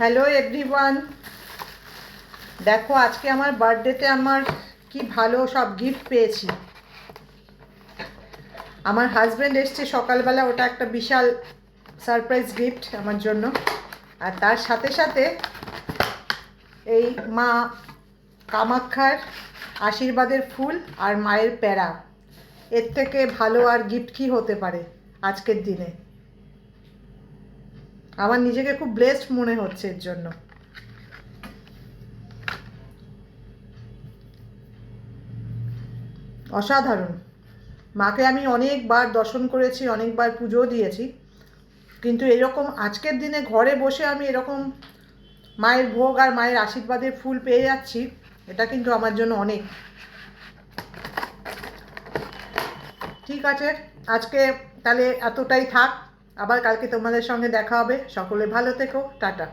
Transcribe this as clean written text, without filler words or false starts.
Hello everyone, দেখো আজকে আমার বার্থডেতে আমার কি ভালো সব গিফট পেয়েছি। আমার হাজব্যান্ড এসছে সকালবেলা, ওটা একটা বিশাল সারপ্রাইজ গিফট আমার জন্য। আর তার সাথে সাথে এই মা কামাক্ষার আশীর্বাদের ফুল আর মায়ের প্যারা, এর থেকে ভালো আর গিফট কি হতে পারে আজকের দিনে। আমার নিজেকে খুব ব্লেসড মনে হচ্ছে এর জন্য। অসাধারণ। মাকে আমি অনেকবার দর্শন করেছি, অনেকবার পুজো দিয়েছি, কিন্তু এরকম আজকের দিনে ঘরে বসে আমি এরকম মায়ের ভোগ আর মায়ের আশীর্বাদের ফুল পেয়ে যাচ্ছি, এটা কিন্তু আমার জন্য অনেক। ঠিক আছে, আজকে তাহলে এতটাই থাক, আবার কালকে তোমাদের সঙ্গে দেখা হবে। সকলে ভালো থেকো, টাটা।